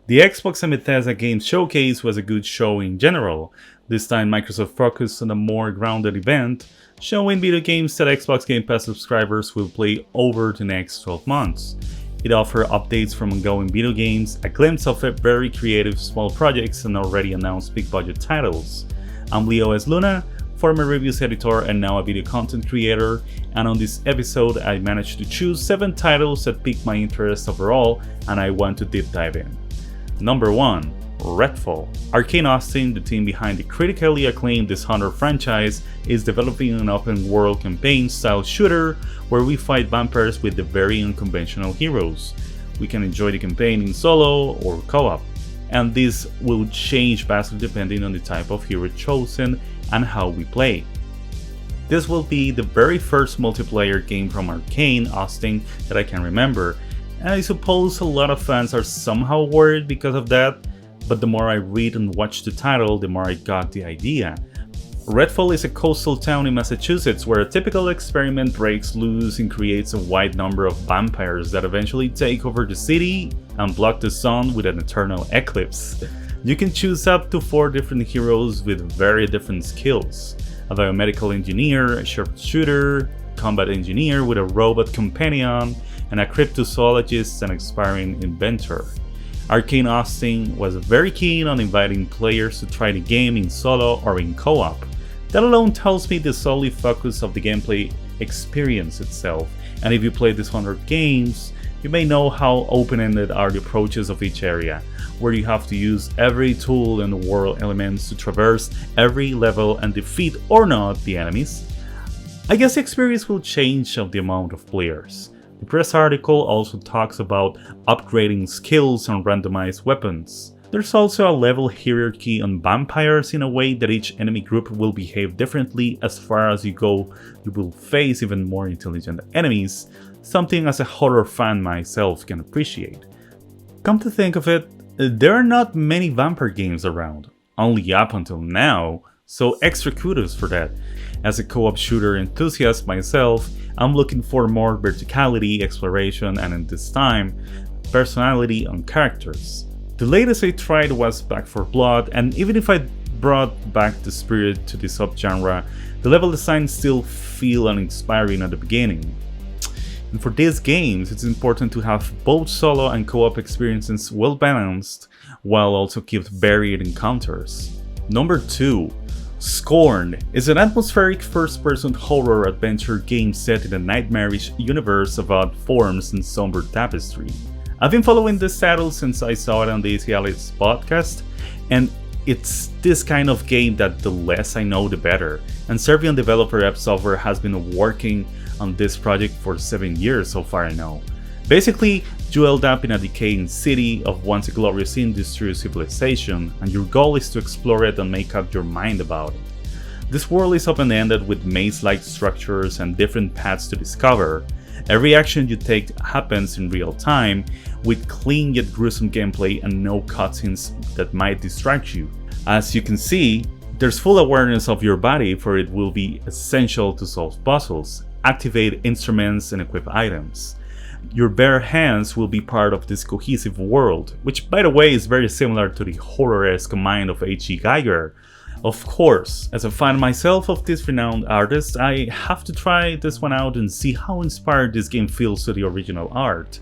The Xbox and Bethesda Games Showcase was a good show in general. This time Microsoft focused on a more grounded event, showing video games that Xbox Game Pass subscribers will play over the next 12 months. It offered updates from ongoing video games, a glimpse of very creative small projects and already announced big budget titles. I'm Leo S. Luna, former reviews editor and now a video content creator, and on this episode I managed to choose 7 titles that piqued my interest overall and I want to deep dive in. Number 1. Redfall. Arcane Austin, the team behind the critically acclaimed Dishonored franchise, is developing an open-world campaign-style shooter where we fight vampires with the very unconventional heroes. We can enjoy the campaign in solo or co-op, and this will change vastly depending on the type of hero chosen and how we play. This will be the very first multiplayer game from Arcane Austin that I can remember, and I suppose a lot of fans are somehow worried because of that, but the more I read and watch the title, the more I got the idea. Redfall is a coastal town in Massachusetts where a typical experiment breaks loose and creates a wide number of vampires that eventually take over the city and block the sun with an eternal eclipse. You can choose up to 4 different heroes with very different skills: a biomedical engineer, a sharpshooter, combat engineer with a robot companion, and a cryptozoologist and aspiring inventor. Arcane Austin was very keen on inviting players to try the game in solo or in co-op. That alone tells me the solely focus of the gameplay experience itself, and if you play Dishonored games, you may know how open-ended are the approaches of each area, where you have to use every tool and world elements to traverse every level and defeat or not the enemies. I guess the experience will change of the amount of players. The press article also talks about upgrading skills and randomized weapons. There's also a level hierarchy on vampires in a way that each enemy group will behave differently as far as you go. You will face even more intelligent enemies, something as a horror fan myself can appreciate. Come to think of it, there are not many vampire games around, only up until now, so extra kudos for that. As a co-op shooter enthusiast myself, I'm looking for more verticality, exploration, and in this time, personality on characters. The latest I tried was Back 4 Blood, and even if I brought back the spirit to the subgenre, the level design still feel uninspiring at the beginning. And for these games, it's important to have both solo and co-op experiences well balanced, while also keep varied encounters. Number 2. Scorn is an atmospheric first-person horror adventure game set in a nightmarish universe of odd forms and somber tapestry. I've been following this title since I saw it on the Easy Alex podcast, and it's this kind of game that the less I know the better, and Serbian developer Ep Software has been working on this project for 7 years so far I know. Basically, you end up in a decaying city of once a glorious industrial civilization, and your goal is to explore it and make up your mind about it. This world is open-ended with maze-like structures and different paths to discover. Every action you take happens in real time, with clean yet gruesome gameplay and no cutscenes that might distract you. As you can see, there's full awareness of your body, for it will be essential to solve puzzles, activate instruments, and equip items. Your bare hands will be part of this cohesive world, which by the way is very similar to the horror-esque mind of H.G. Geiger. Of course, as a fan myself of this renowned artist, I have to try this one out and see how inspired this game feels to the original art.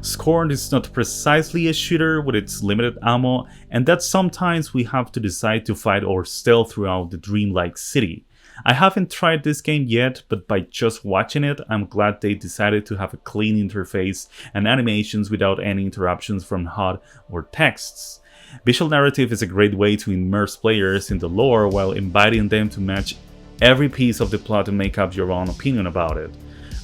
Scorn is not precisely a shooter with its limited ammo, and that sometimes we have to decide to fight or stealth throughout the dreamlike city. I haven't tried this game yet, but by just watching it, I'm glad they decided to have a clean interface and animations without any interruptions from HUD or texts. Visual narrative is a great way to immerse players in the lore while inviting them to match every piece of the plot and make up your own opinion about it.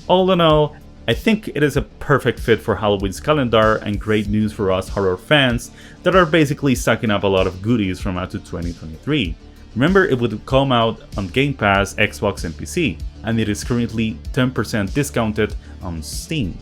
All in all, I think it is a perfect fit for Halloween's calendar and great news for us horror fans that are basically sucking up a lot of goodies from out to 2023. Remember, it would come out on Game Pass, Xbox and PC, and it is currently 10% discounted on Steam.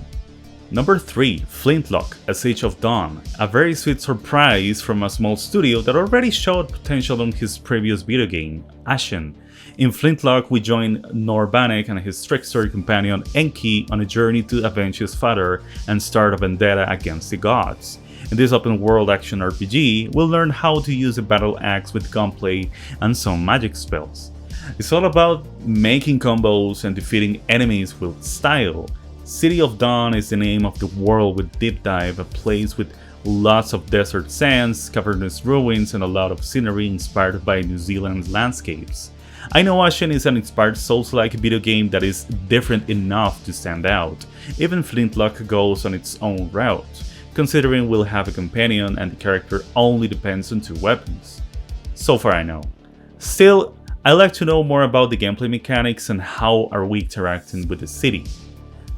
Number 3. Flintlock, A Siege of Dawn, a very sweet surprise from a small studio that already showed potential on his previous video game, Ashen. In Flintlock, we join Norbanek and his trickster companion Enki on a journey to avenge his father and start a vendetta against the gods. In this open world action RPG, we'll learn how to use a battle axe with gunplay and some magic spells. It's all about making combos and defeating enemies with style. City of Dawn is the name of the world with Deep Dive, a place with lots of desert sands, cavernous ruins, and a lot of scenery inspired by New Zealand's landscapes. I know Ashen is an inspired Souls-like video game that is different enough to stand out. Even Flintlock goes on its own route, considering we'll have a companion and the character only depends on 2 weapons. So far I know. Still, I'd like to know more about the gameplay mechanics and how are we interacting with the city.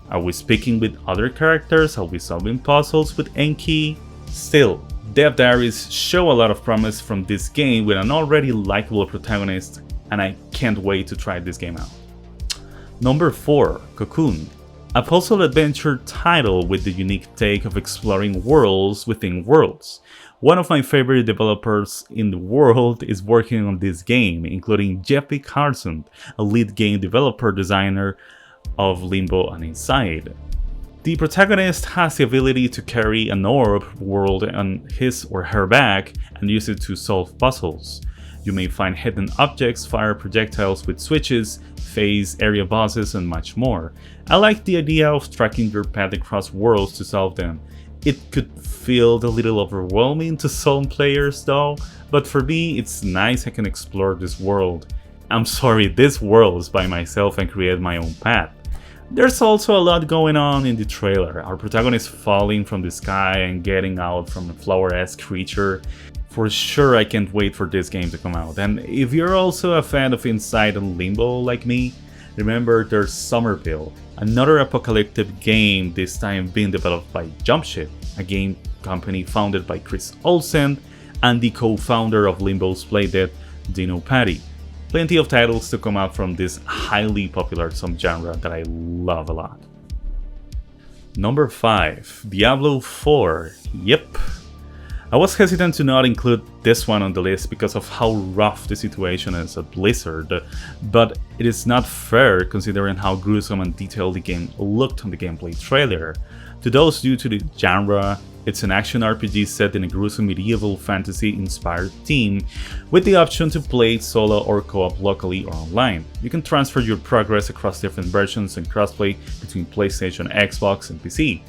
Are we speaking with other characters? Are we solving puzzles with Enki? Still, Dev Diaries show a lot of promise from this game with an already likable protagonist, and I can't wait to try this game out. Number 4. Cocoon. A puzzle adventure title with the unique take of exploring worlds within worlds. One of my favorite developers in the world is working on this game, including Jeffrey Carson, a lead game developer designer of Limbo and Inside. The protagonist has the ability to carry an orb world on his or her back and use it to solve puzzles. You may find hidden objects, fire projectiles with switches, face area bosses, and much more. I like the idea of tracking your path across worlds to solve them. It could feel a little overwhelming to some players though, but for me it's nice I can explore this world. I'm sorry, this world is by myself and create my own path. There's also a lot going on in the trailer. Our protagonist falling from the sky and getting out from a flower-esque creature. For sure I can't wait for this game to come out. And if you're also a fan of Inside and Limbo like me, remember there's Somerville, another apocalyptic game, this time being developed by Jumpship, a game company founded by Chris Olsen and the co-founder of Limbo's Playdead, Dino Patti. Plenty of titles to come out from this highly popular subgenre that I love a lot. Number 5. Diablo IV. Yep. I was hesitant to not include this one on the list because of how rough the situation is at Blizzard, but it is not fair considering how gruesome and detailed the game looked on the gameplay trailer. To those new to the genre, it's an action RPG set in a gruesome medieval fantasy-inspired theme, with the option to play solo or co-op locally or online. You can transfer your progress across different versions and crossplay between PlayStation, Xbox, and PC.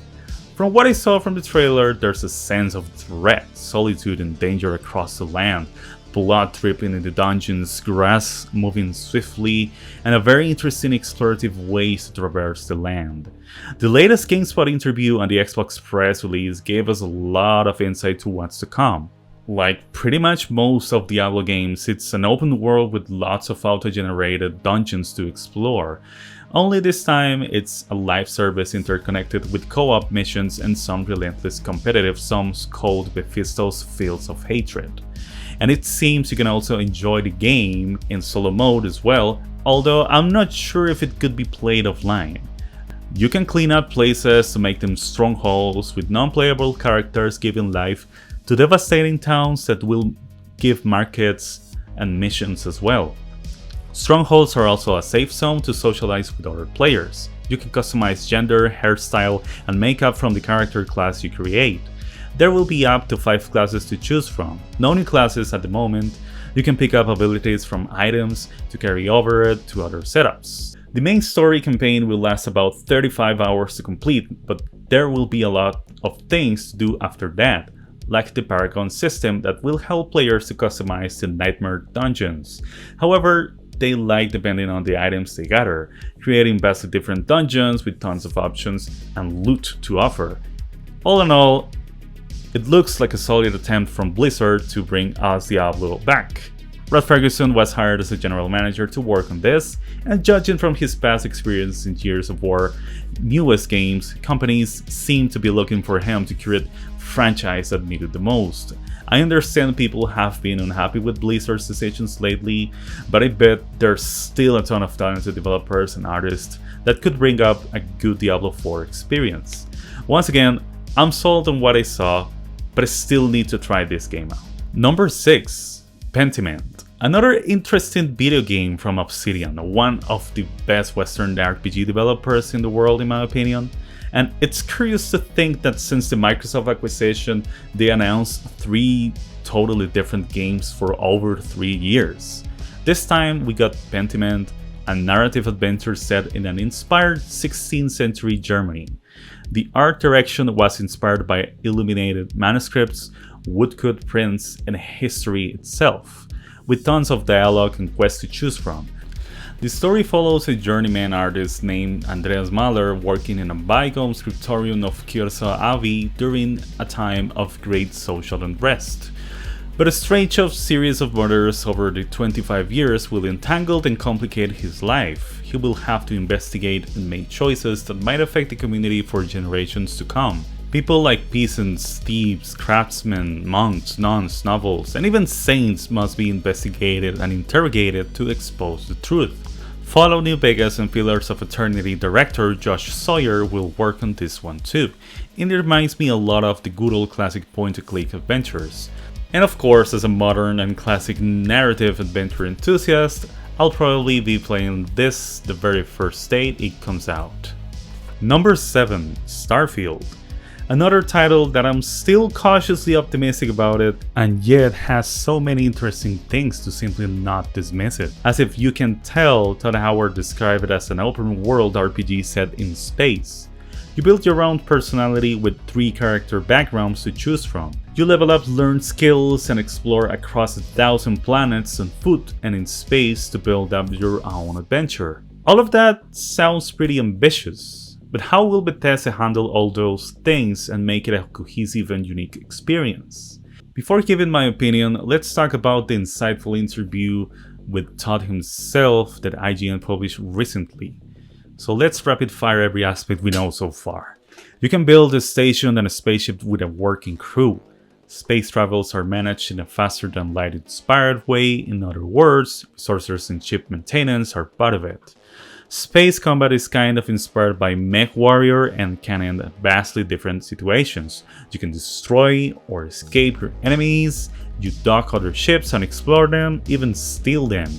From what I saw from the trailer, there's a sense of threat, solitude, and danger across the land, blood dripping in the dungeons, grass moving swiftly, and a very interesting explorative ways to traverse the land. The latest GameSpot interview and the Xbox press release gave us a lot of insight to what's to come. Like pretty much most of Diablo games, it's an open world with lots of auto-generated dungeons to explore. Only this time, it's a live service interconnected with co-op missions and some relentless competitive zones called Mephisto's Fields of Hatred. And it seems you can also enjoy the game in solo mode as well, although I'm not sure if it could be played offline. You can clean up places to make them strongholds, with non-playable characters giving life to devastating towns that will give markets and missions as well. Strongholds are also a safe zone to socialize with other players. You can customize gender, hairstyle, and makeup from the character class you create. There will be up to 5 classes to choose from. No new classes at the moment. You can pick up abilities from items to carry over to other setups. The main story campaign will last about 35 hours to complete, but there will be a lot of things to do after that, like the Paragon system that will help players to customize the Nightmare dungeons. However, they like depending on the items they gather, creating vastly different dungeons with tons of options and loot to offer. All in all, it looks like a solid attempt from Blizzard to bring us Diablo back. Rod Ferguson was hired as a general manager to work on this, and judging from his past experience in Gears of War newest games, companies seem to be looking for him to create franchise that needed the most. I understand people have been unhappy with Blizzard's decisions lately, but I bet there's still a ton of talented developers and artists that could bring up a good Diablo 4 experience. Once again, I'm sold on what I saw, but I still need to try this game out. Number 6. Pentiment. Another interesting video game from Obsidian, one of the best Western RPG developers in the world in my opinion. And it's curious to think that since the Microsoft acquisition, they announced 3 totally different games for over 3 years. This time we got Pentiment, a narrative adventure set in an inspired 16th century Germany. The art direction was inspired by illuminated manuscripts, woodcut prints, and history itself, with tons of dialogue and quests to choose from. The story follows a journeyman artist named Andreas Mahler working in a bygone scriptorium of Kiersau Abbey during a time of great social unrest. But a strange series of murders over the 25 years will entangle and complicate his life. He will have to investigate and make choices that might affect the community for generations to come. People like peasants, thieves, craftsmen, monks, nuns, nobles, and even saints must be investigated and interrogated to expose the truth. Fallout New Vegas and Pillars of Eternity director Josh Sawyer will work on this one too. It reminds me a lot of the good old classic point-and-click adventures. And of course, as a modern and classic narrative adventure enthusiast, I'll probably be playing this the very first day it comes out. Number 7. Starfield. Another title that I'm still cautiously optimistic about it, and yet has so many interesting things to simply not dismiss it. As if you can tell, Todd Howard described it as an open world RPG set in space. You build your own personality with 3 character backgrounds to choose from. You level up, learn skills, and explore across 1,000 planets on foot and in space to build up your own adventure. All of that sounds pretty ambitious, but how will Bethesda handle all those things and make it a cohesive and unique experience? Before giving my opinion, let's talk about the insightful interview with Todd himself that IGN published recently. So let's rapid fire every aspect we know so far. You can build a station and a spaceship with a working crew. Space travels are managed in a faster than light inspired way. In other words, resources and ship maintenance are part of it. Space combat is kind of inspired by MechWarrior and can end vastly different situations. You can destroy or escape your enemies, you dock other ships and explore them, even steal them.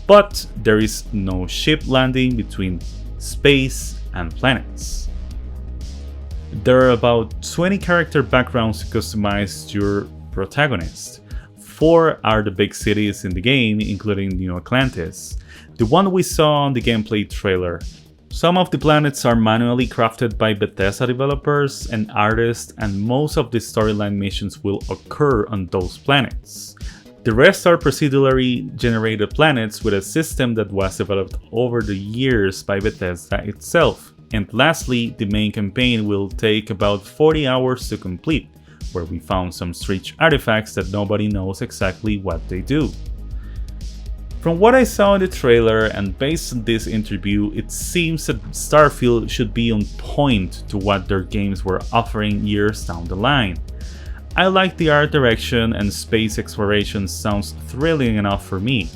But there is no ship landing between space and planets. There are about 20 character backgrounds to customize your protagonist. 4 are the big cities in the game, including New Atlantis, the one we saw on the gameplay trailer. Some of the planets are manually crafted by Bethesda developers and artists, and most of the storyline missions will occur on those planets. The rest are procedurally generated planets with a system that was developed over the years by Bethesda itself. And lastly, the main campaign will take about 40 hours to complete, where we found some strange artifacts that nobody knows exactly what they do. From what I saw in the trailer and based on this interview, it seems that Starfield should be on point to what their games were offering years down the line. I like the art direction, and space exploration sounds thrilling enough for me.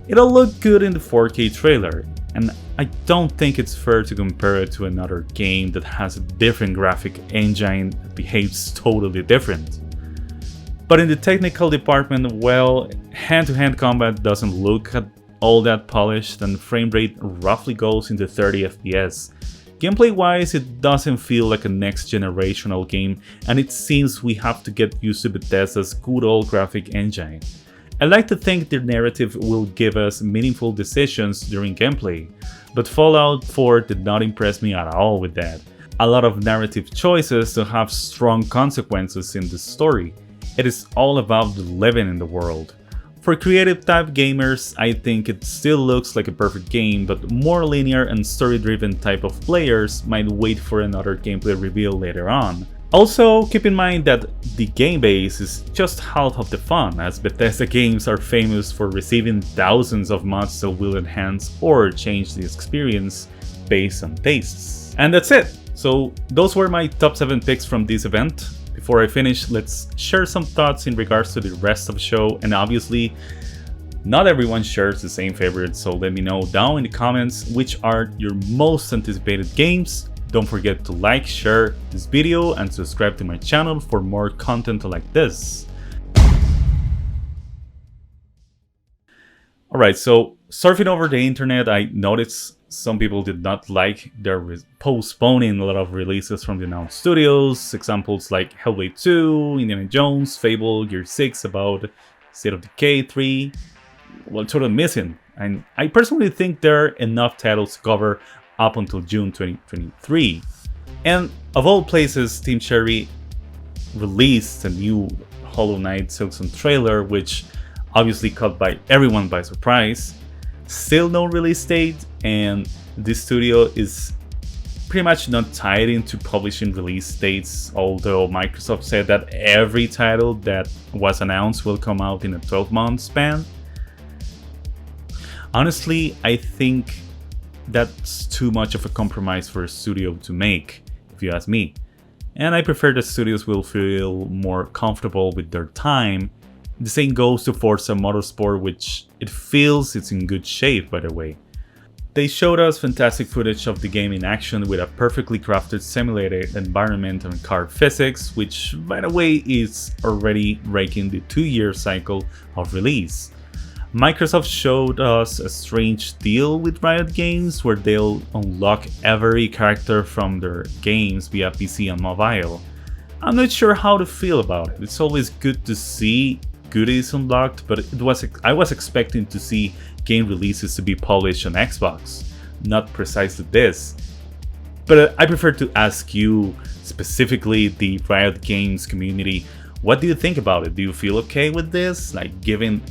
It'll look good in the 4K trailer, and I don't think it's fair to compare it to another game that has a different graphic engine that behaves totally different. But in the technical department, well, hand-to-hand combat doesn't look all that polished, and frame rate roughly goes into 30 FPS. Gameplay-wise, it doesn't feel like a next-generational game, and it seems we have to get used to Bethesda's good old graphic engine. I like to think the narrative will give us meaningful decisions during gameplay, but Fallout 4 did not impress me at all with that. A lot of narrative choices to have strong consequences in the story. It is all about living in the world. For creative type gamers, I think it still looks like a perfect game, but more linear and story-driven type of players might wait for another gameplay reveal later on. Also, keep in mind that the game base is just half of the fun, as Bethesda games are famous for receiving thousands of mods that will enhance or change the experience based on tastes. And that's it! So those were my top 7 picks from this event. Before I finish, let's share some thoughts in regards to the rest of the show, and obviously, not everyone shares the same favorites, so let me know down in the comments which are your most anticipated games. Don't forget to like, share this video, and subscribe to my channel for more content like this. Alright, so surfing over the internet, I noticed Some people did not like their postponing a lot of releases from the announced studios. Examples like Hellblade 2, Indiana Jones, Fable, Gear 6, about State of Decay 3, well, totally missing. And I personally think there are enough titles to cover up until June 2023. And of all places, Team Cherry released a new Hollow Knight Silksong trailer, which obviously caught by everyone by surprise. Still no release date, and this studio is pretty much not tied into publishing release dates, although Microsoft said that every title that was announced will come out in a 12-month span. Honestly, I think that's too much of a compromise for a studio to make, if you ask me. And I prefer that studios will feel more comfortable with their time. The same goes to Forza Motorsport, which it feels it's in good shape, by the way. They showed us fantastic footage of the game in action with a perfectly crafted simulated environment and car physics, which, by the way, is already breaking the 2-year cycle of release. Microsoft showed us a strange deal with Riot Games where they'll unlock every character from their games via PC and mobile. I'm not sure how to feel about it. It's always good to see goodies unlocked, but I was expecting to see game releases to be published on Xbox, not precisely this. But I prefer to ask you, specifically the Riot Games community, what do you think about it? Do you feel okay with this? Like giving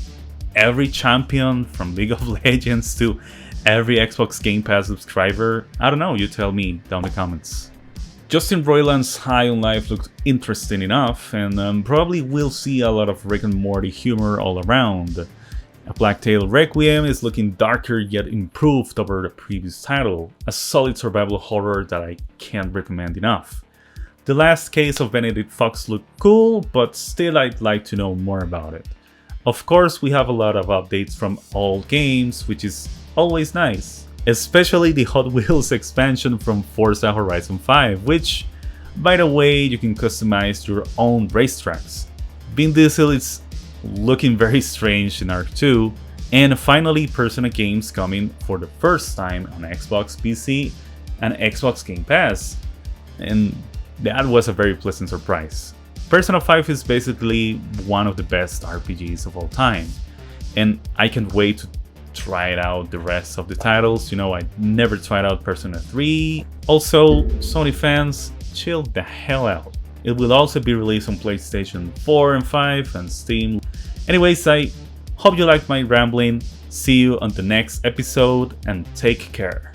every champion from League of Legends to every Xbox Game Pass subscriber? I don't know, you tell me down in the comments. Justin Roiland's High on Life looked interesting enough, and probably we'll see a lot of Rick and Morty humor all around. A Plague Tale Requiem is looking darker yet improved over the previous title, a solid survival horror that I can't recommend enough. The Last Case of Benedict Fox looked cool, but still I'd like to know more about it. Of course, we have a lot of updates from old games, which is always nice. Especially the Hot Wheels expansion from Forza Horizon 5, which, by the way, you can customize your own racetracks. Vin Diesel is looking very strange in Arc 2, and finally Persona games coming for the first time on Xbox PC and Xbox Game Pass, and that was a very pleasant surprise. Persona 5 is basically one of the best RPGs of all time, and I can't wait to try it out the rest of the titles. You know, I never tried out Persona 3. Also, Sony fans, chill the hell out. It will also be released on PlayStation 4 and 5 and Steam. Anyways, I hope you liked my rambling. See you on the next episode and take care.